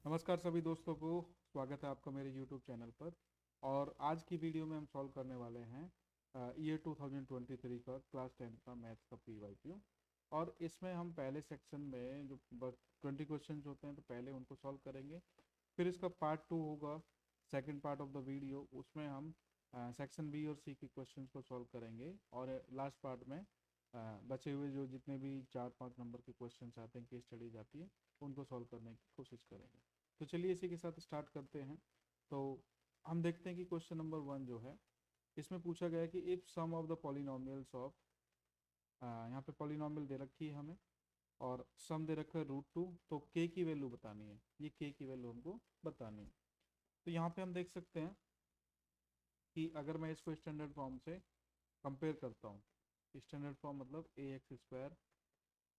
नमस्कार सभी दोस्तों को। स्वागत है आपका मेरे YouTube चैनल पर। और आज की वीडियो में हम सॉल्व करने वाले हैं ईयर 2023 का क्लास 10 का मैथ्स का PYQ। और इसमें हम पहले सेक्शन में जो 20 क्वेश्चन होते हैं तो पहले उनको सॉल्व करेंगे। फिर इसका पार्ट 2 होगा, second part of the video. उसमें हम सेक्शन बी और सी के क्वेश्चंस को सॉल्व करेंगे। और लास्ट पार्ट में बचे हुए जो जितने भी 4-5 नंबर के क्वेश्चंस आते हैं, केस स्टडीज आती है, उनको सॉल्व करने की कोशिश करेंगे। तो चलिए इसी के साथ स्टार्ट करते हैं। तो हम देखते हैं कि क्वेश्चन नंबर 1 जो है, इसमें पूछा गया है कि if sum of the polynomials of, यहाँ पे पॉलिनोमियल दे रखी है हमें और सम दे रखा है √2। तो के की वैल्यू बतानी है, ये के की वैल्यू हमको बतानी है। तो यहाँ पे हम देख सकते हैं कि अगर मैं इसको स्टैंडर्ड फॉर्म से कंपेयर करता हूँ, स्टैंडर्ड फॉर्म मतलब ax²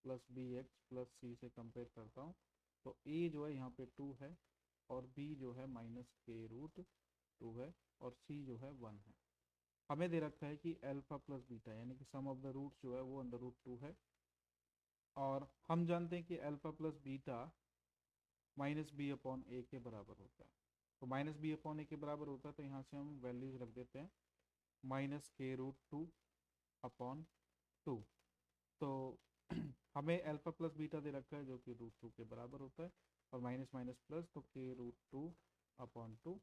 प्लस bx प्लस सी से कंपेयर करता हूँ, तो a जो है यहाँ पे 2 है और b जो है -k√2 है और c जो है 1 है। हमें दे रखा है कि अल्फा प्लस बीटा यानी कि सम ऑफ द रूट्स जो है वो √2 है। और हम जानते हैं कि अल्फा प्लस बीटा -b/a के बराबर होता है। तो -b/a के बराबर होता है, तो यहाँ से हम वैल्यूज रख देते हैं -k√2/2। तो हमें अल्फा प्लस बीटा दे रखा है जो कि √2 के बराबर होता है, और माइनस माइनस प्लस, तो k√2/2।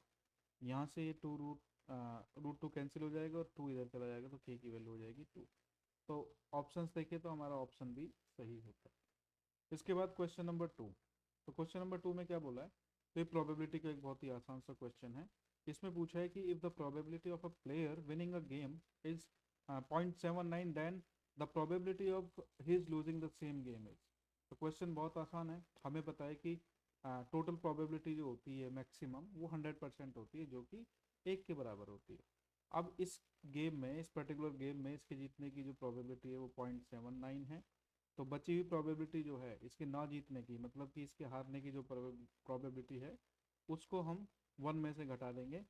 यहाँ से ये √2 कैंसिल हो जाएगा और 2 इधर चला जाएगा, तो k की वैल्यू हो जाएगी 2। तो ऑप्शंस देखें तो हमारा ऑप्शन भी सही होता है। इसके बाद क्वेश्चन नंबर 2। तो क्वेश्चन नंबर 2 में क्या बोला है, तो ये प्रोबेबिलिटी का एक बहुत ही आसान सा क्वेश्चन है। इसमें पूछा है कि if the probability of a player winning a game is 0.79, then the probability of his losing the same game is. तो क्वेश्चन बहुत आसान है। हमें पता है कि टोटल प्रोबेबिलिटी जो होती है मैक्सिमम, वो 100% होती है, जो कि 1 के बराबर होती है। अब इस गेम में, इस पर्टिकुलर गेम में इसके जीतने की जो प्रोबेबिलिटी है वो 0.79 है। तो बची हुई प्रोबेबिलिटी जो है इसके ना जीतने की, मतलब कि इसके हारने की जो प्रोबेबिलिटी है, उसको हम 1 में से घटा देंगे।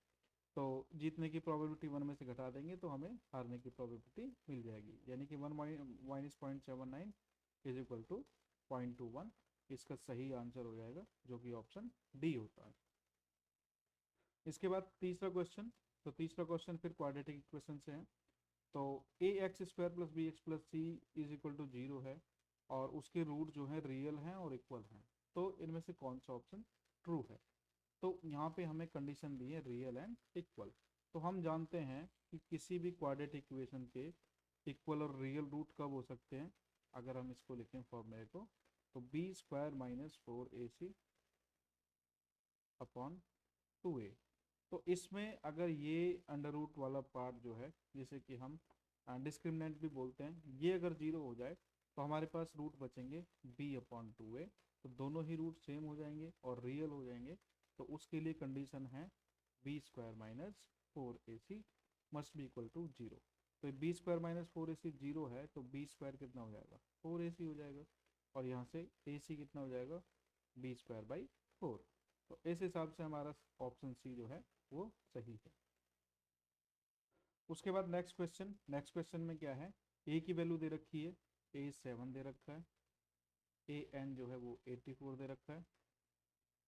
तो जीतने की प्रोबेबिलिटी 1 में से घटा देंगे तो हमें हारने की प्रोबेबिलिटी मिल जाएगी, यानी कि 1 माइनस 0.79 इज इक्वल टू 0.21। इसका सही आंसर हो जाएगा, जो कि ऑप्शन डी होता है। इसके बाद तीसरा क्वेश्चन। तो तीसरा क्वेश्चन फिर क्वाड्रेटिक इक्वेशन से है। तो ax² प्लस bx प्लस सी इज इक्वल टू 0 है और उसके रूट जो है रियल हैं और इक्वल हैं। तो इनमें से कौन सा ऑप्शन ट्रू है। तो यहाँ पे हमें कंडीशन दी है रियल एंड इक्वल। तो हम जानते हैं कि किसी भी क्वाड्रेटिक इक्वेशन के इक्वल और रियल रूट कब हो सकते हैं। अगर हम इसको लिखें फॉर्मूले को, तो b² minus 4ac upon 2a। तो इसमें अगर ये अंडर रूट वाला पार्ट जो है, जिसे कि हम डिस्क्रिमिनेंट भी बोलते हैं, ये अगर 0 हो जाए तो हमारे पास रूट बचेंगे b/2a। तो दोनों ही रूट सेम हो जाएंगे और रियल हो जाएंगे। तो उसके लिए कंडीशन है b² minus 4ac must be equal to 0। तो b² माइनस 4ac 0 है, तो b² कितना हो जाएगा, 4ac हो जाएगा। और यहाँ से ac कितना हो जाएगा, b²/4। तो इस हिसाब से हमारा ऑप्शन सी जो है वो सही है। उसके बाद नेक्स्ट क्वेश्चन। नेक्स्ट क्वेश्चन में क्या है, ए की वैल्यू दे रखी है, a7 दे रखा है, an जो है वो 84 दे रखा है,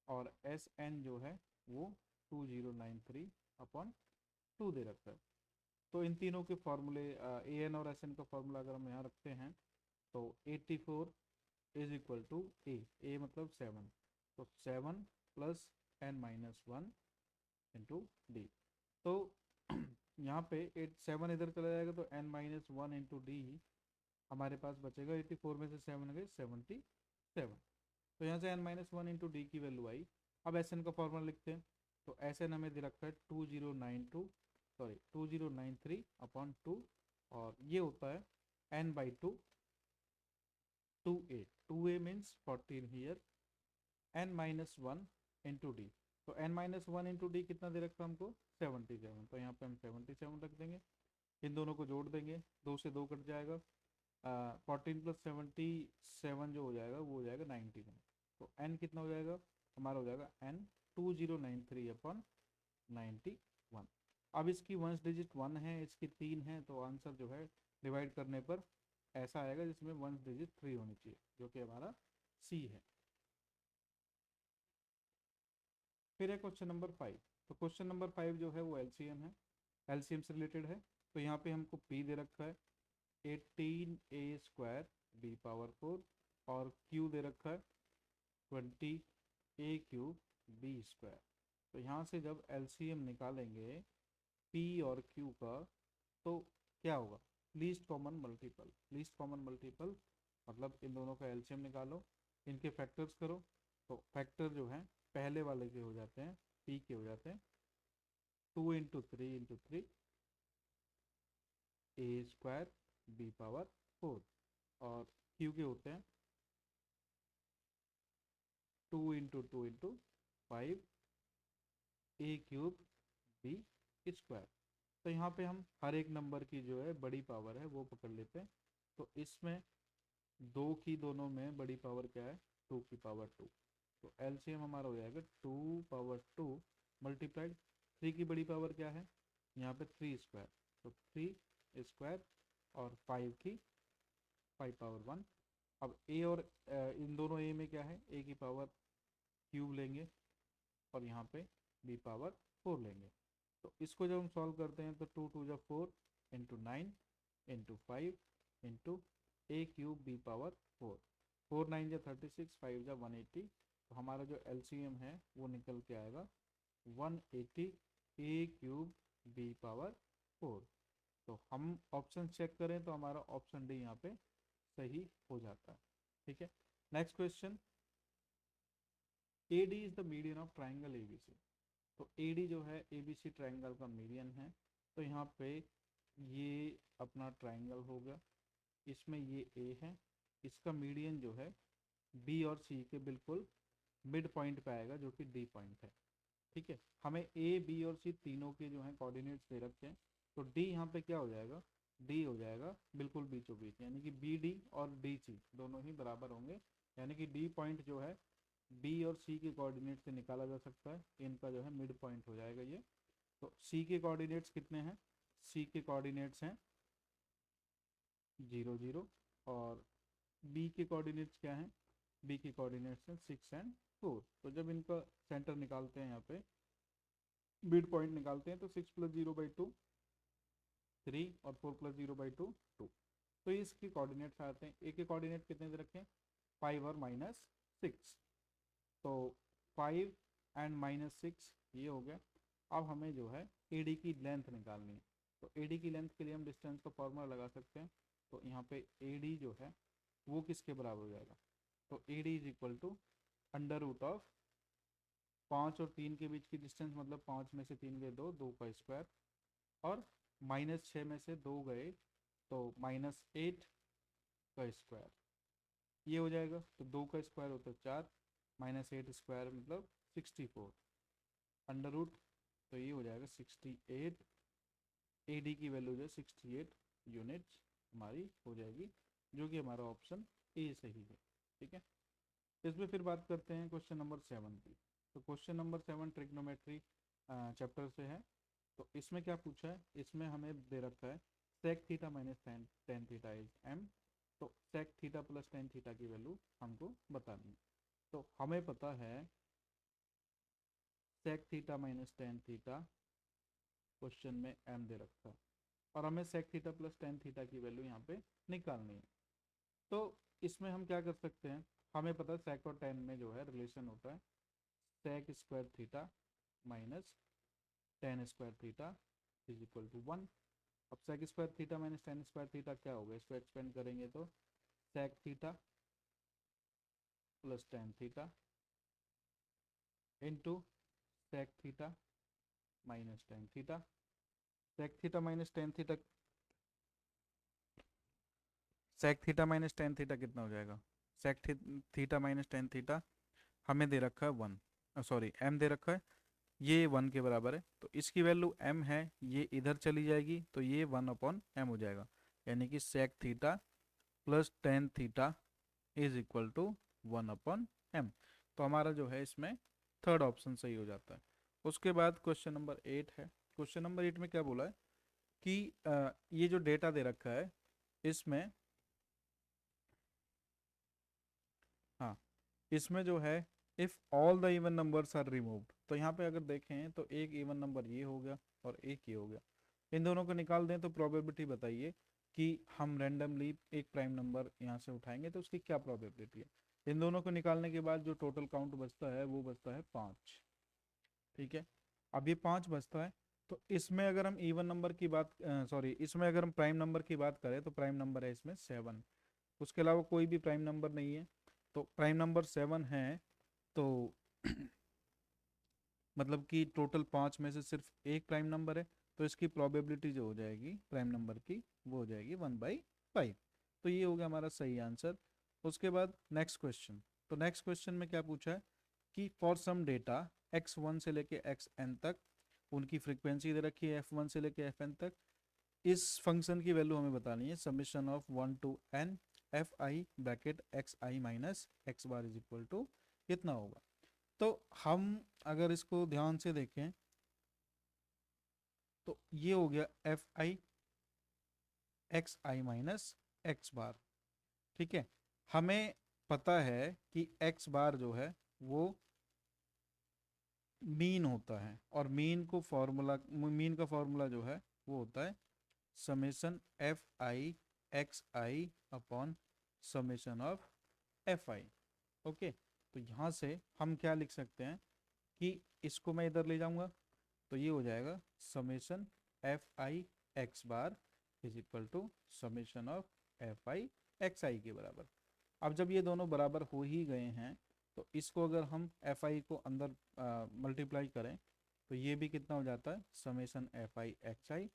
और sn जो है वो 2093/2 दे रखा है। तो इन तीनों के फॉर्मूले, an और sn का फॉर्मूला अगर हम यहाँ रखते हैं, तो 84 इज इक्वल टू ए मतलब 7, तो 7 प्लस n-1 इंटू डी। तो यहाँ पे 7 इधर चला जाएगा, तो n-1 इंटू डी हमारे पास बचेगा। 84 में से 7 गए 77। तो यहाँ से n-1 इंटू डी की वैल्यू आई। अब एस एन का फॉर्मूला लिखते हैं। तो एस एन हमें दे रखा है 2093/2, और ये होता है n/2 2a। 2a means 14 here, n-1 into D. तो n-1 इंटू डी कितना दे रखा है हमको, 77। तो यहाँ पे हम 77 रख देंगे। इन दोनों को जोड़ देंगे, 2 से 2 कट जाएगा। 14 प्लस 77 जो हो जाएगा वो हो जाएगा 91। तो n कितना हो जाएगा, हमारा हो जाएगा n 2093/91। अब इसकी वंस डिजिट 1 है, इसकी 3 है, तो आंसर जो है डिवाइड करने पर ऐसा आएगा जिसमें वंस डिजिट 3 होनी चाहिए, जो कि हमारा सी है। फिर है क्वेश्चन नंबर 5। तो क्वेश्चन नंबर 5 जो है वो एलसीएम है, एलसीएम से रिलेटेड है। तो यहाँ पे हमको पी दे रखा है 18a² b⁴ और क्यू दे रखा है 20a³ b²। तो यहाँ से जब एलसीएम निकालेंगे पी और क्यू का तो क्या होगा, least common multiple. Least common multiple मतलब इन दोनों का एलसीएम निकालो, इनके फैक्टर्स करो। तो फैक्टर जो है पहले वाले के हो जाते हैं, पी के हो जाते हैं 2 × 3 × 3 a² b⁴ और क्यू के होते हैं 2 × 2 × 5 a³ b²। तो यहाँ पे हम हर एक नंबर की जो है बड़ी पावर है वो पकड़ लेते हैं। तो इसमें दो की दोनों में बड़ी पावर क्या है, 2⁵2। तो एलसीएम हमारा हो जाएगा 2⁵2 मल्टीप्लाइड 3 की बड़ी पावर क्या है यहाँ पे 3²। तो 3² और 5 की 5⁴1। अब ए और इन दोनों ए में क्या है, ए की पावर क्यूब लेंगे और यहाँ पे b⁴ लेंगे। तो इसको जब हम सॉल्व करते हैं तो 2 × 2 = 4 × 9 × 5 × a³ b⁴ 4 9 = 36 5 × 180। तो हमारा जो एलसीएम है वो निकल के आएगा 180 a³ b⁴। तो हम ऑप्शन चेक करें तो हमारा ऑप्शन डी यहाँ पे सही हो जाता है। ठीक है, next question. AD is the median of triangle ABC। तो AD जो है ABC ट्राइंगल का मीडियन है। तो यहाँ पे ये अपना ट्राइंगल हो गया, इसमें ये A है, इसका मीडियन जो है B और C के बिल्कुल मिड पॉइंट पे आएगा जो कि D पॉइंट है। ठीक है, हमें A B और C तीनों के जो है कोऑर्डिनेट्स दे रखे हैं। तो D यहाँ पे क्या हो जाएगा, D हो जाएगा बिल्कुल बीचों बीच, यानी कि BD और DC दोनों ही बराबर होंगे। यानी कि D पॉइंट जो है B और C के कोऑर्डिनेट से निकाला जा सकता है, इनका जो है मिड पॉइंट हो जाएगा ये। तो C के कोऑर्डिनेट्स कितने हैं, C के कोऑर्डिनेट्स हैं 0 0 और B के कोऑर्डिनेट्स क्या हैं, B के कोऑर्डिनेट्स हैं 6 और 4। तो जब इनका सेंटर निकालते हैं, यहाँ पे मिड पॉइंट निकालते हैं तो 6 + 0/2 3 और 4 + 0/2 2। तो इसके कोऑर्डिनेट्स आते हैं। ए के कोऑर्डिनेट कितने दे रखे हैं, 5 और -6। तो 5 और -6 ये हो गया। अब हमें जो है AD की लेंथ निकालनी है। तो AD की लेंथ के लिए हम डिस्टेंस का फॉर्मूला लगा सकते हैं। तो यहाँ पे AD जो है वो किसके बराबर हो जाएगा, तो AD = √of 5 और 3 के बीच की डिस्टेंस, मतलब 5 में से 3 गए 2, 2 का स्क्वायर, और -6 में से 2 गए तो -8 का स्क्वायर, ये हो जाएगा। तो 2 का स्क्वायर होता है 4, -8² मतलब 64 √ तो ये हो जाएगा 68। AD की वैल्यू जो 68 यूनिट्स हमारी हो जाएगी, जो कि हमारा ऑप्शन ए सही है। ठीक है, इसमें फिर बात करते हैं क्वेश्चन नंबर 7 की। तो क्वेश्चन नंबर 7 ट्रिग्नोमेट्री चैप्टर से है। तो इसमें क्या पूछा है, इसमें हमें दे रखा है sec θ - tan θ इज m। तो sec θ + tan θ की वैल्यू हमको बतानी है। तो हमें पता है sec θ - tan θ क्वेश्चन में m दे रखा है और हमें sec θ + tan θ की वैल्यू यहाँ पे निकालनी है। तो इसमें हम क्या कर सकते हैं, हमें पता है sec और tan में जो है रिलेशन होता है sec² θ - tan² θ = 1। अब sec² θ - tan² θ क्या होगा, इसको एक्सपेंड करेंगे तो sec θ + tan θ into sec θ - tan θ। sec θ - tan θ, sec θ - tan θ कितना हो जाएगा, sec θ - tan θ हमें दे रखा है 1, सॉरी m दे रखा है, ये 1 के बराबर है। तो इसकी वैल्यू m है, ये इधर चली जाएगी तो ये 1/m हो जाएगा। यानी कि sec θ + tan θ = 1/m। तो हमारा जो है इसमें थर्ड ऑप्शन सही हो जाता है। उसके बाद क्वेश्चन नंबर 8 है। क्वेश्चन नंबर 8 में क्या बोला है कि ये जो डेटा दे रखा है इसमें, हाँ इसमें जो है if all the even numbers are removed, तो यहाँ पे अगर देखें तो एक इवन नंबर ये हो गया और एक ये हो गया, इन दोनों को निकाल दें तो प्रोबेबिलिटी बताइए कि हम रैंडमली एक प्राइम नंबर यहाँ से उठाएंगे तो उसकी क्या प्रोबेबिलिटी है। इन दोनों को निकालने के बाद जो टोटल काउंट बचता है वो बचता है 5। ठीक है, अब ये 5 बचता है, तो इसमें अगर हम इवन नंबर की बात सॉरी इसमें अगर हम प्राइम नंबर की बात करें तो प्राइम नंबर है इसमें 7, उसके अलावा कोई भी प्राइम नंबर नहीं है। तो प्राइम नंबर 7 है, तो मतलब कि टोटल 5 में से सिर्फ एक प्राइम नंबर है, तो इसकी प्रोबेबिलिटी जो हो जाएगी प्राइम नंबर की वो हो जाएगी 1/5। तो ये हो गया हमारा सही आंसर। उसके बाद नेक्स्ट क्वेश्चन, तो नेक्स्ट क्वेश्चन में क्या पूछा है कि फॉर सम डेटा x1 से लेके xn तक उनकी फ्रीक्वेंसी दे रखी है f1 से लेके fn तक, इस फंक्शन की वैल्यू हमें बतानी है summation of 1 to n F I bracket X I minus X bar is equal to कितना होगा। तो हम अगर इसको ध्यान से देखें तो ये हो गया F I X I minus X bar. ठीक है, हमें पता है कि एक्स बार जो है वो मीन होता है, और मीन का फॉर्मूला जो है वो होता है summation F I X I upon summation of F I. Okay, तो यहाँ से हम क्या लिख सकते हैं कि इसको मैं इधर ले जाऊंगा तो ये हो जाएगा summation F I X bar is equal to summation of F I X I के बराबर। अब जब ये दोनों बराबर हो ही गए हैं तो इसको अगर हम एफ आई को अंदर मल्टीप्लाई करें तो ये भी कितना हो जाता है summation F I X I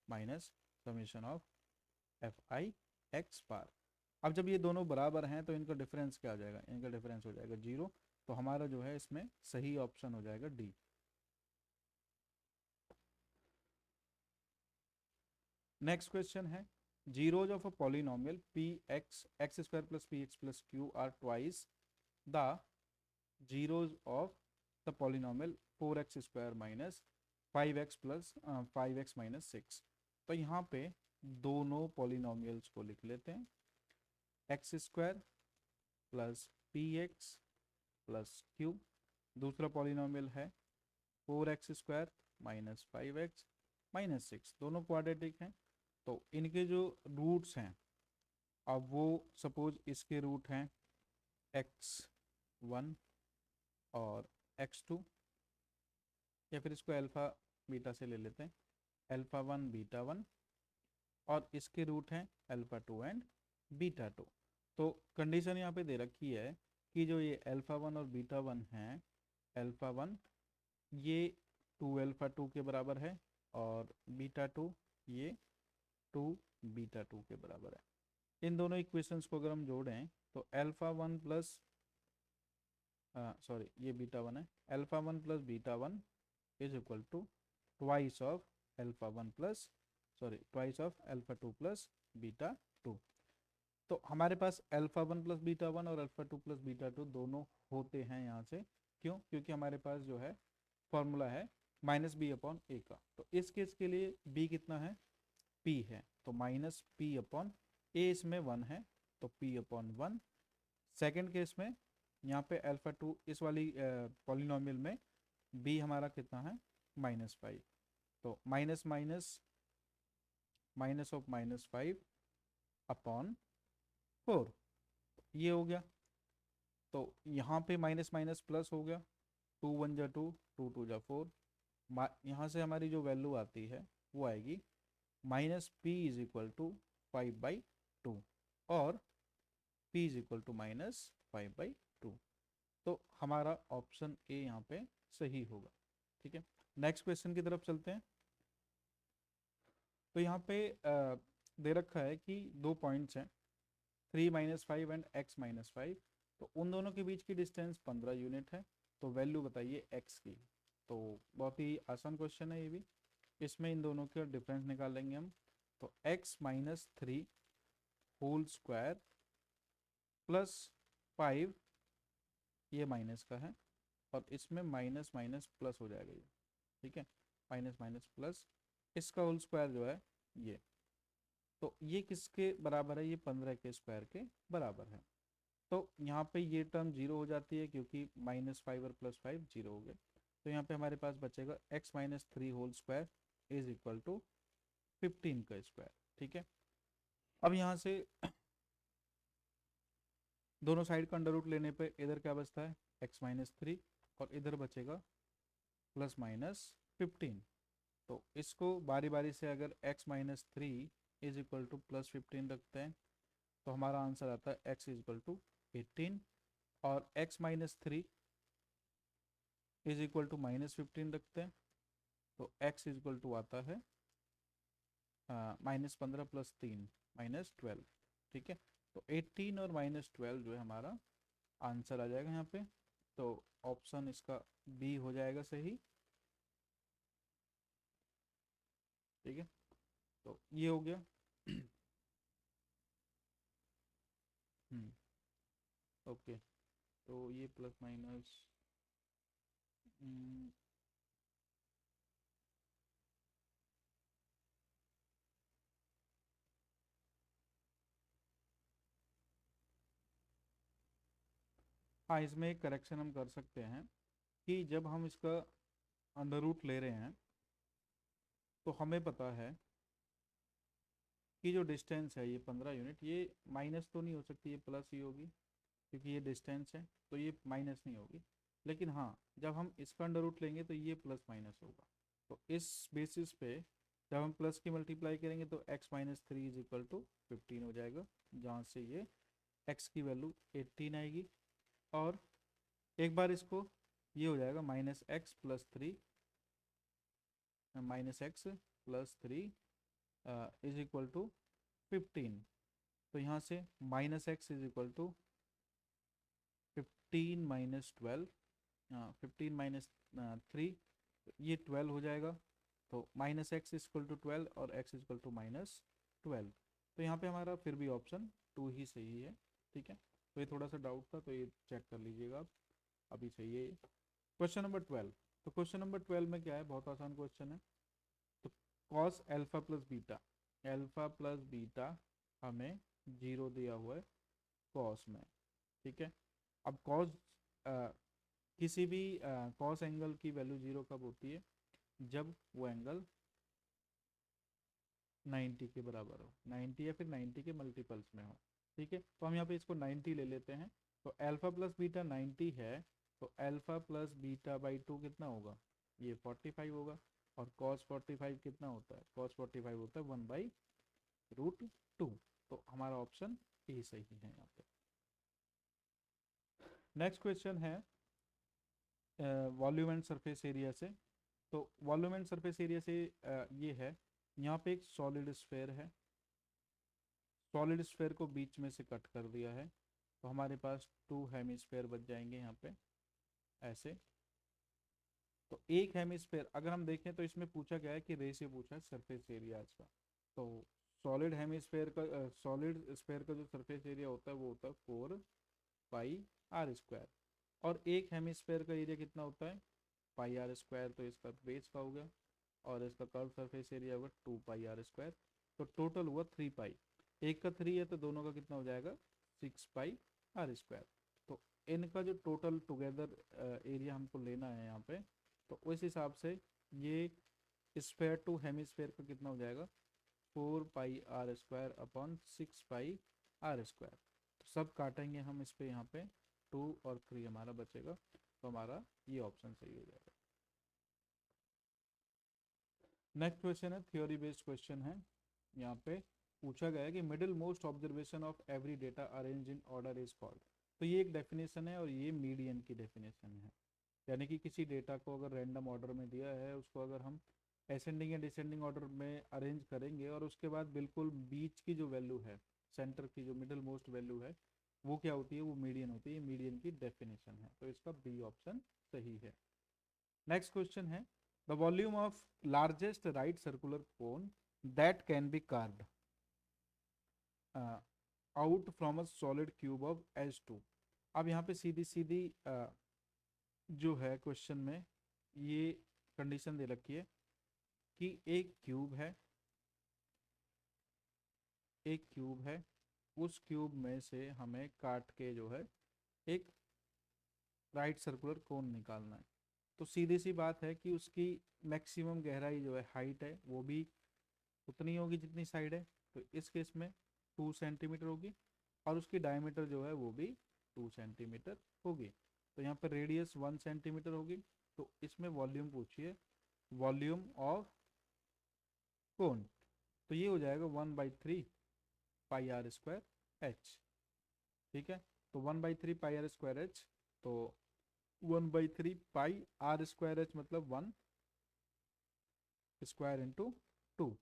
minus summation of F I X bar. अब जब ये दोनों बराबर हैं तो इनका डिफरेंस क्या हो जाएगा, इनका डिफरेंस हो जाएगा 0। तो हमारा जो है इसमें सही ऑप्शन हो जाएगा डी। नेक्स्ट क्वेश्चन है zeros of a polynomial P x x square plus P x plus Q R twice the zeros of the polynomial 4x square minus 5x plus 5x minus 6। तो यहाँ पे दोनों polynomials को लिख लेते हैं, x square plus P x plus Q, दूसरा polynomial है 4x square minus 5x minus 6, दोनों क्वाड्रेटिक हैं। तो इनके जो रूट्स हैं, अब वो सपोज इसके रूट हैं x1 और x2, या फिर इसको अल्फ़ा बीटा से ले लेते हैं, अल्फ़ा 1 बीटा 1, और इसके रूट हैं अल्फ़ा 2 एंड बीटा 2। तो कंडीशन यहाँ पे दे रखी है कि जो ये अल्फ़ा 1 और बीटा 1 हैं, अल्फ़ा 1 ये 2 अल्फ़ा 2 के बराबर है और बीटा 2 ये 2 बीटा 2 के बराबर है। इन दोनों इक्वेशंस को अगर हम जोड़ें तो अल्फ़ा 1 प्लस सॉरी ये बीटा 1 है, alpha 1 plus beta 1 is equal to twice of alpha 1 plus sorry twice of alpha 2 plus beta 2। तो हमारे पास अल्फ़ा 1 प्लस बीटा 1 और अल्फ़ा 2 प्लस बीटा 2 दोनों होते हैं यहाँ से। क्यों? क्योंकि हमारे पास जो है फॉर्मूला है माइनस बी अपॉन ए का। तो इस केस के लिए बी कितना है, पी है, तो माइनस पी अपॉन ए, इसमें 1 है तो पी अपॉन 1। सेकेंड केस में यहाँ पे अल्फ़ा 2 इस वाली पॉलिनोमियल में बी हमारा कितना है -5, तो minus minus minus of -5 upon 4, ये हो गया। तो यहाँ पे माइनस माइनस प्लस हो गया, 2 1 जा 2, 2 2 जा 4, यहाँ से हमारी जो वैल्यू आती है वो आएगी minus P is equal to 5/2 और p इज इक्वल टू -5/2। तो हमारा ऑप्शन ए यहाँ पे सही होगा। ठीक है, नेक्स्ट क्वेश्चन की तरफ चलते हैं। तो यहाँ पे दे रखा है कि दो पॉइंट्स हैं 3 - 5 एंड x - 5, तो उन दोनों के बीच की डिस्टेंस 15 यूनिट है। तो वैल्यू बताइए x की। तो बहुत ही आसान क्वेश्चन है ये भी, इसमें इन दोनों का डिफरेंस निकाल लेंगे हम। तो x - 3 होल स्क्वायर प्लस 5, ये माइनस का है और इसमें माइनस माइनस प्लस हो जाएगा ये। ठीक है, माइनस माइनस प्लस, इसका होल स्क्वायर जो है ये, तो ये किसके बराबर है, ये 15 के स्क्वायर के बराबर है। तो यहाँ पे ये टर्म जीरो हो जाती है क्योंकि -5 और +5 जीरो हो गए। तो यहाँ पे हमारे पास बचेगा x-3 whole square is equal to 15 का स्क्वायर। ठीक है, अब यहाँ से दोनों साइड का अंडर रूट लेने पे इधर क्या बचता है x-3 और इधर बचेगा ±15। तो इसको बारी बारी से अगर x-3 इज इक्वल टू +15 रखते हैं तो हमारा आंसर आता है x इज इक्वल टू 18 और x-3 इज इक्वल टू -15 रखते हैं तो x इज इक्वल टू आता है -15 + 3 -12। ठीक है, तो 18 और -12 जो है हमारा आंसर आ जाएगा यहाँ पे। तो ऑप्शन इसका बी हो जाएगा सही। ठीक है, तो ये हो गया। ओके, तो ये प्लस माइनस हाँ, इसमें एक करेक्शन हम कर सकते हैं कि जब हम इसका अंडर रूट ले रहे हैं तो हमें पता है कि जो डिस्टेंस है ये 15 यूनिट, ये माइनस तो नहीं हो सकती, ये प्लस ही होगी क्योंकि ये डिस्टेंस है, तो ये माइनस नहीं होगी। लेकिन हाँ, जब हम इसका अंडर रूट लेंगे तो ये प्लस माइनस होगा। तो इस बेसिस पे जब हम प्लस की मल्टीप्लाई करेंगे तो x-3 इज इक्वल टू 15 हो जाएगा, जहाँ से ये x की वैल्यू 18 आएगी। और एक बार इसको ये हो जाएगा -x+3 इज इक्वल टू 15। तो यहाँ से -x इज इक्वल टू 15 - 12, 15 - 3, ये 12 हो जाएगा। तो -x इक्वल टू 12 और x इक्वल टू -12। तो यहाँ पे हमारा फिर भी ऑप्शन 2 ही सही है। ठीक है, तो ये थोड़ा सा डाउट था तो ये चेक कर लीजिएगा आप, अभी सही है। Question number 12। तो क्वेश्चन नंबर 12 में क्या है, बहुत आसान क्वेश्चन है। तो cos alpha plus beta, alpha plus beta हमें 0 दिया हुआ है cos में। ठीक है, अब cos किसी भी cos एंगल की वैल्यू 0 कब होती है, जब वो एंगल 90 के बराबर हो, 90 या फिर 90 के मल्टीपल्स में हो। ठीक है, तो हम यहाँ पे इसको 90 ले लेते हैं। तो अल्फा प्लस बीटा 90 है, तो अल्फा प्लस बीटा बाई 2 कितना होगा, ये 45 होगा। और cos 45 कितना होता है, cos 45 होता है 1/√2। तो हमारा ऑप्शन ए सही है यहाँ पे। नेक्स्ट क्वेश्चन है वॉल्यूम एंड सरफेस एरिया से। तो वॉल्यूम एंड सरफेस एरिया से ये है, यहाँ पे एक सॉलिड स्फेयर है, सॉलिड स्फेयर को बीच में से कट कर दिया है, तो हमारे पास 2 हेमिस्फेयर बच जाएंगे यहाँ पे ऐसे। तो एक हेमिस्फेयर अगर हम देखें तो इसमें पूछा गया है कि रेशियो पूछा है सरफेस एरिया का। तो सॉलिड हेमिस्फेयर का सॉलिड स्फेयर का जो सरफेस एरिया होता है वो होता है 4πr²। और एक हेमिस्फेयर का एरिया कितना होता है πr², तो इसका बेस का हो गया। और इसका कर्व सरफेस एरिया होगा 2πr²। तो टोटल हुआ 3π, एक का 3 है तो दोनों का कितना हो जाएगा 6πr²। तो इनका जो टोटल टुगेदर एरिया हमको लेना है यहाँ पे, तो उस हिसाब से ये स्फेयर टू हेमिस्फेयर का कितना हो जाएगा 4πr² अपॉन 6πr²। तो सब काटेंगे हम इस पे, यहाँ पे 2 और 3 हमारा बचेगा, तो हमारा ये ऑप्शन सही हो जाएगा। नेक्स्ट क्वेश्चन है थ्योरी बेस्ड क्वेश्चन है। यहाँ पे पूछा गया है कि middle most observation of every data arrange in order is called. तो ये एक डेफिनेशन है और ये मीडियन की डेफिनेशन है। यानी कि किसी डेटा को अगर रैंडम ऑर्डर में दिया है, उसको अगर हम असेंडिंग या डिसेंडिंग ऑर्डर में अरेंज करेंगे और उसके बाद बिल्कुल बीच की जो वैल्यू है, सेंटर की जो मिडिल मोस्ट वैल्यू है, वो क्या होती है, वो मीडियन होती है। मीडियन की डेफिनेशन है, तो इसका बी ऑप्शन सही है। नेक्स्ट क्वेश्चन है the volume of largest right circular cone that can be carved out from a solid cube of H2। अब यहाँ पे सीधी सीधी जो है क्वेश्चन में ये कंडीशन दे रखी है कि एक क्यूब है, एक क्यूब है उस क्यूब में से हमें काट के जो है एक राइट सर्कुलर कोन निकालना है। तो सीधी सी बात है कि उसकी मैक्सिमम गहराई जो है, हाइट है, वो भी उतनी होगी जितनी साइड है। तो इस केस में 2 सेंटीमीटर होगी, और उसकी डायमीटर जो है वो भी 2 सेंटीमीटर होगी। तो यहाँ पर रेडियस 1 सेंटीमीटर होगी। तो इसमें वॉल्यूम पूछिए, वॉल्यूम ऑफ कोन, तो ये हो जाएगा 1/3 पाई r स्क्वायर एच। ठीक है, तो 1/3 पाई r स्क्वायर एच, तो 1/3 पाई r स्क्वायर एच मतलब 1 स्क्वायर इंटू 2।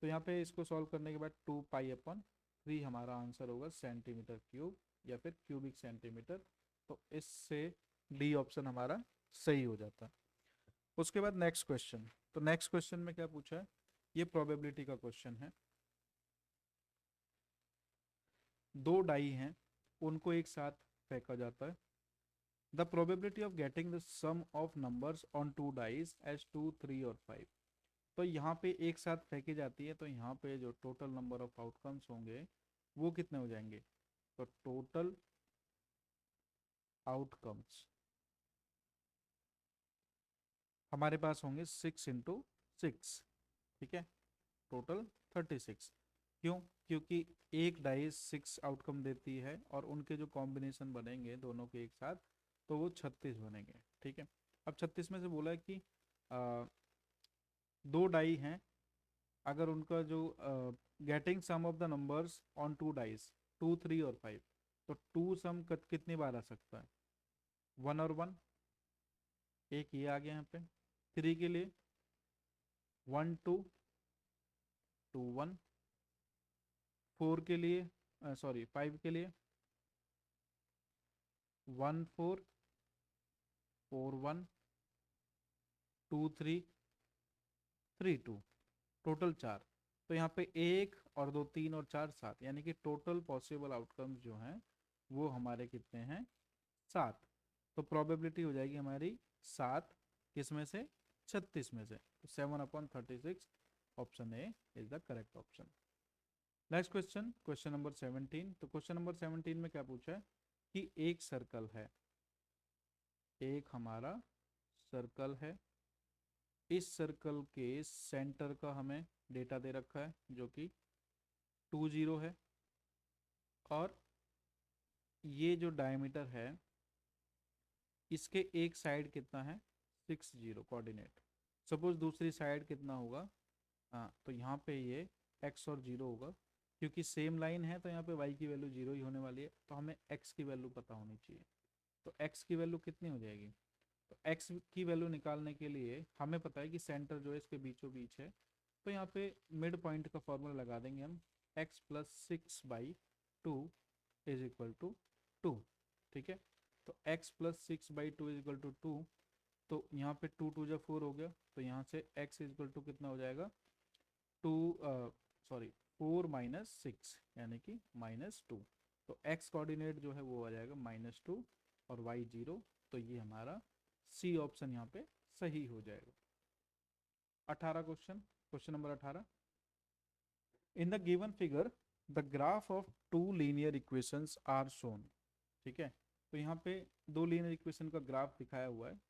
तो यहाँ पे इसको सॉल्व करने के बाद 2 पाई/3 हमारा आंसर होगा सेंटीमीटर क्यूब या फिर क्यूबिक सेंटीमीटर। तो इससे डी ऑप्शन हमारा सही हो जाता है। उसके बाद नेक्स्ट क्वेश्चन। तो नेक्स्ट क्वेश्चन में क्या पूछा है, ये प्रोबेबिलिटी का क्वेश्चन है। दो डाई हैं, उनको एक साथ फेंका जाता है। The probability of getting the sum of numbers on 2 dice as 2, 3 और 5। तो यहाँ पे एक साथ फेंकी जाती है, तो यहाँ पे जो टोटल नंबर ऑफ आउटकम्स होंगे वो कितने हो जाएंगे। तो टोटल आउटकम्स हमारे पास होंगे 6 × 6। ठीक है, टोटल 36। क्यों? क्योंकि एक डाइस 6 आउटकम देती है, और उनके जो कॉम्बिनेशन बनेंगे दोनों के एक साथ, तो वो 36 बनेंगे। ठीक है, अब 36 में से बोला है कि आ, दो डाई हैं, अगर उनका जो getting sum of the numbers on 2 dice 2, 3 और 5, तो 2 सम कितनी बार आ सकता है, 1 और 1, एक ये आ गया यहाँ पे। 3 के लिए 1, 2, 2, 1। 4 के लिए, सॉरी 5 के लिए 1, 4, 4, 1, 2, 3, 3, 2, टोटल 4। तो यहाँ पे 1 और 2, 3 और 4, 7, यानी कि टोटल पॉसिबल आउटकम्स जो हैं वो हमारे कितने हैं, 7। तो प्रोबेबिलिटी हो जाएगी हमारी 7, किस में से, 36 में से। तो 7/36, option A is the correct option. Next question, question number 17। तो क्वेश्चन नंबर 17 में क्या पूछा है कि एक सर्कल है, एक हमारा सर्कल है। इस सर्कल के सेंटर का हमें डेटा दे रखा है जो कि 2, 0 है, और ये जो डायमीटर है इसके एक साइड कितना है, 6, 0 कोऑर्डिनेट। सपोज दूसरी साइड कितना होगा, हाँ, तो यहाँ पे ये x और 0 होगा। क्योंकि सेम लाइन है तो यहाँ पे y की वैल्यू 0 ही होने वाली है, तो हमें x की वैल्यू पता होनी चाहिए। तो x की वैल्यू कितनी हो जाएगी, तो x की वैल्यू निकालने के लिए हमें पता है कि सेंटर जो है इसके बीचों बीच है। तो यहाँ पे मिड पॉइंट का फॉर्मूला लगा देंगे हम, x+6/2 इज इक्वल टू 2। ठीक है, तो x+6/2 इज इक्वल टू 2। तो यहाँ पे 2, 2 × 4 हो गया, तो यहाँ से x इज इक्वल टू कितना हो जाएगा, 2, सॉरी 4 - 6, यानी कि -2। तो x कोऑर्डिनेट जो है वो आ जाएगा -2 और y 0। तो ये हमारा सी ऑप्शन यहाँ पे सही हो जाएगा। 18 question, question number 18। In the given figure the graph of 2 linear equations are shown. ठीक है, तो यहाँ पे 2 लीनियर इक्वेशन का ग्राफ दिखाया हुआ है।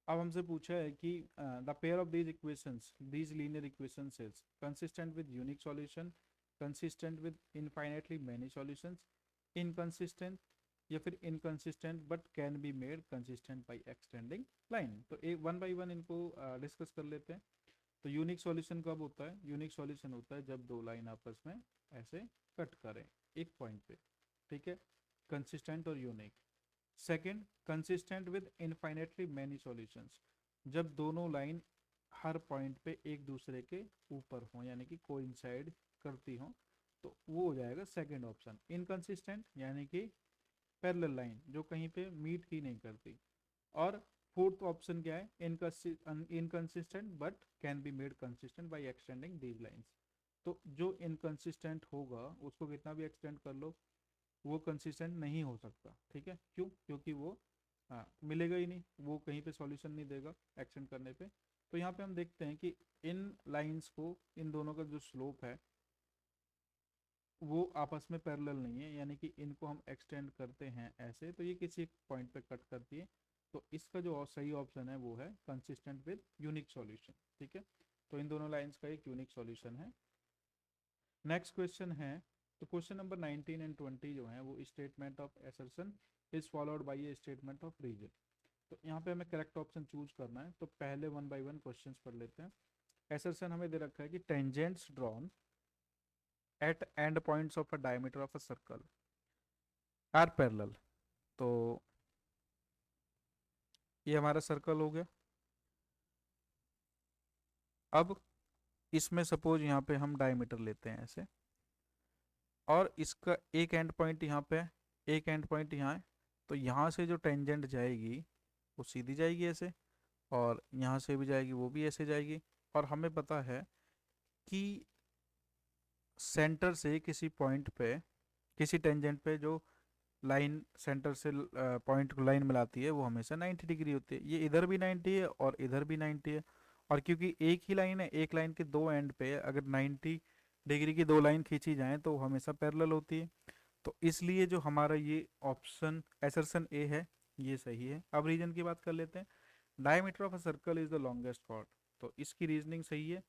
अब हमसे पूछा है कि the pair of these equations, these linear equations is consistent with unique solution, consistent with infinitely many solutions, inconsistent, या फिर inconsistent but can be made consistent by extending line. तो एक 1 बाई 1 इनको डिस्कस कर लेते हैं। तो यूनिक सॉल्यूशन कब होता है, यूनिक सॉल्यूशन होता है जब दो लाइन आपस में ऐसे कट करें एक पॉइंट पे। ठीक है, कंसिस्टेंट और unique. Second, consistent with infinitely many solutions, जब दोनों लाइन हर पॉइंट पे एक दूसरे के ऊपर हों, यानी कि कोइंसाइड करती हों, तो वो हो जाएगा सेकंड ऑप्शन। इनकंसिस्टेंट यानी कि पैरेलल लाइन जो कहीं पे मीट ही नहीं करती। और फोर्थ ऑप्शन क्या है, inconsistent but can be made consistent by extending these lines. तो जो इनकंसिस्टेंट होगा उसको कितना भी एक्सटेंड कर लो वो कंसिस्टेंट नहीं हो सकता। ठीक है, क्यों? क्योंकि वो मिलेगा ही नहीं, वो कहीं पे सॉल्यूशन नहीं देगा एक्सटेंड करने पे। तो यहाँ पे हम देखते हैं कि इन लाइंस को, इन दोनों का जो स्लोप है वो आपस में पैरेलल नहीं है, यानी कि इनको हम एक्सटेंड करते हैं ऐसे तो ये किसी एक पॉइंट पे कट करती है। तो इसका जो सही ऑप्शन है वो है कंसिस्टेंट विद यूनिक सॉल्यूशन। ठीक है, तो इन दोनों लाइंस का एक यूनिक सॉल्यूशन है। नेक्स्ट क्वेश्चन है, तो क्वेश्चन नंबर 19 एंड 20 जो है वो statement of assertion is followed by a statement of reason. तो यहाँ पे हमें करेक्ट ऑप्शन चूज करना है, तो पहले वन बाय वन क्वेश्चन पढ़ लेते हैं। एसर्शन हमें दे रखा है कि tangents drawn at end points of a diameter of a circle are parallel. तो ये हमारा सर्कल हो गया। अब इसमें सपोज यहाँ पे हम डायमीटर लेते हैं ऐसे, और इसका एक एंड पॉइंट यहाँ पे है, एक एंड पॉइंट यहाँ है। तो यहाँ से जो टेंजेंट जाएगी वो सीधी जाएगी ऐसे, और यहाँ से भी जाएगी वो भी ऐसे जाएगी। और हमें पता है कि सेंटर से किसी पॉइंट पे, किसी टेंजेंट पे जो लाइन सेंटर से पॉइंट को लाइन मिलाती है वो हमेशा 90 डिग्री होती है। ये इधर भी 90 है और इधर भी 90 है। और क्योंकि एक ही लाइन है, एक लाइन के दो एंड पे अगर 90 डिग्री की दो लाइन खींची जाए तो वो हमेशा पैरेलल होती है। तो इसलिए जो हमारा ये ऑप्शन एसर्शन ए है ये सही है। अब रीजन की बात कर लेते हैं। Diameter of a circle is the longest chord. तो इसकी रीजनिंग सही है।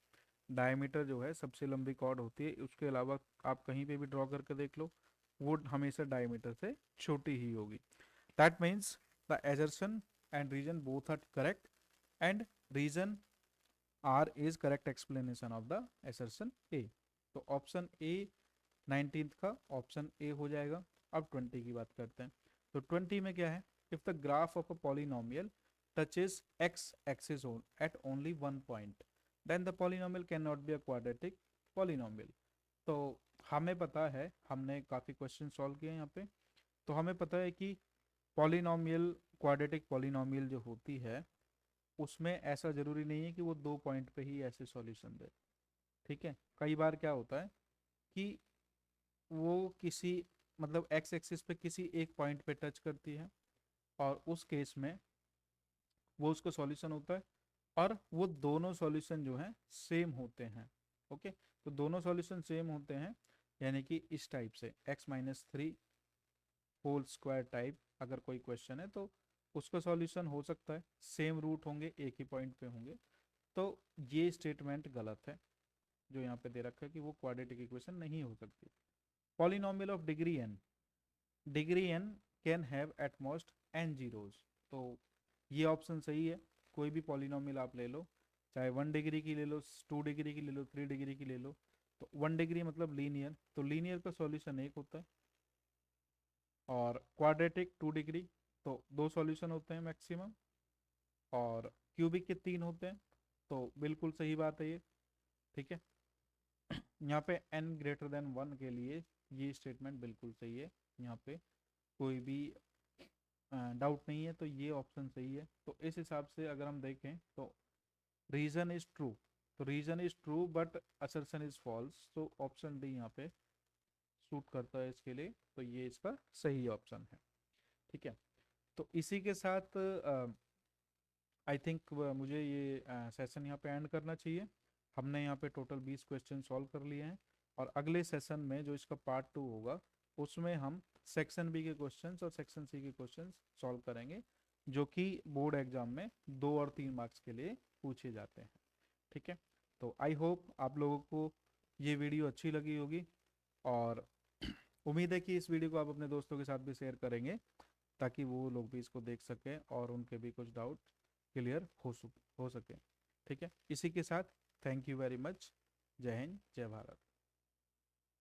डायमीटर जो है सबसे लंबी कॉर्ड होती है, उसके अलावा आप कहीं पे भी ड्रॉ करके देख लो वो हमेशा डायमीटर से छोटी ही होगी। That means the assertion and reason both are correct, and reason are is correct explanation of the assertion A. तो ऑप्शन ए 19th का ऑप्शन ए हो जाएगा। अब 20 की बात करते हैं। तो 20 में क्या है, if the graph of a polynomial touches X axis at only one point then the polynomial can not be a quadratic polynomial. तो हमें पता है, हमने काफ़ी क्वेश्चन सॉल्व किए हैं यहाँ पे, तो हमें पता है कि पॉलिनोमियल, क्वाड्रेटिक पॉलिनोमियल जो होती है उसमें ऐसा ज़रूरी नहीं है कि वो दो पॉइंट पे ही ऐसे सॉल्यूशन दे। ठीक है, कई बार क्या होता है कि वो किसी, मतलब एक्स एक्सिस पे किसी एक पॉइंट पे टच करती है, और उस केस में वो उसका सॉल्यूशन होता है, और वो दोनों सॉल्यूशन जो हैं सेम होते हैं। ओके, तो दोनों सॉल्यूशन सेम होते हैं, यानी कि इस टाइप से x-3 होल स्क्वायर टाइप अगर कोई क्वेश्चन है तो उसका सॉल्यूशन हो सकता है, सेम रूट होंगे, एक ही पॉइंट पे होंगे। तो ये स्टेटमेंट गलत है जो यहाँ पे दे रखा है कि वो क्वाड्रेटिक इक्वेशन नहीं हो सकती। Polynomial of degree N can have at most N zeros. तो ये ऑप्शन सही है। कोई भी पॉलिनोमियल आप ले लो, चाहे 1 डिग्री की ले लो, 2 डिग्री की ले लो, 3 डिग्री की ले लो। तो 1 डिग्री मतलब लीनियर, तो लीनियर का सॉल्यूशन एक होता है। और क्वाड्रेटिक 2 डिग्री, तो दो सॉल्यूशन होते हैं मैक्सिमम। और क्यूबिक के 3 होते हैं। तो बिल्कुल सही बात है ये। ठीक है, यहाँ पे n ग्रेटर देन 1 के लिए ये स्टेटमेंट बिल्कुल सही है। यहाँ पे कोई भी डाउट नहीं है, तो ये ऑप्शन सही है। तो इस हिसाब से अगर हम देखें तो रीजन इज ट्रू, तो reason is true but assertion is false, तो ऑप्शन डी यहाँ पे सूट करता है इसके लिए, तो ये इसका सही ऑप्शन है। ठीक है, तो इसी के साथ आई थिंक मुझे ये सेशन यहाँ पे एंड करना चाहिए। हमने यहाँ पे टोटल 20 क्वेश्चन सॉल्व कर लिए हैं, और अगले सेशन में जो इसका पार्ट 2 होगा उसमें हम सेक्शन बी के क्वेश्चंस और सेक्शन सी के क्वेश्चंस सॉल्व करेंगे, जो कि बोर्ड एग्जाम में 2 और 3 मार्क्स के लिए पूछे जाते हैं। ठीक है, तो आई होप आप लोगों को ये वीडियो अच्छी लगी होगी, और उम्मीद है कि इस वीडियो को आप अपने दोस्तों के साथ भी शेयर करेंगे ताकि वो लोग भी इसको देख सकें और उनके भी कुछ डाउट क्लियर हो सके। ठीक है, इसी के साथ थैंक यू वेरी मच। जय हिंद, जय भारत।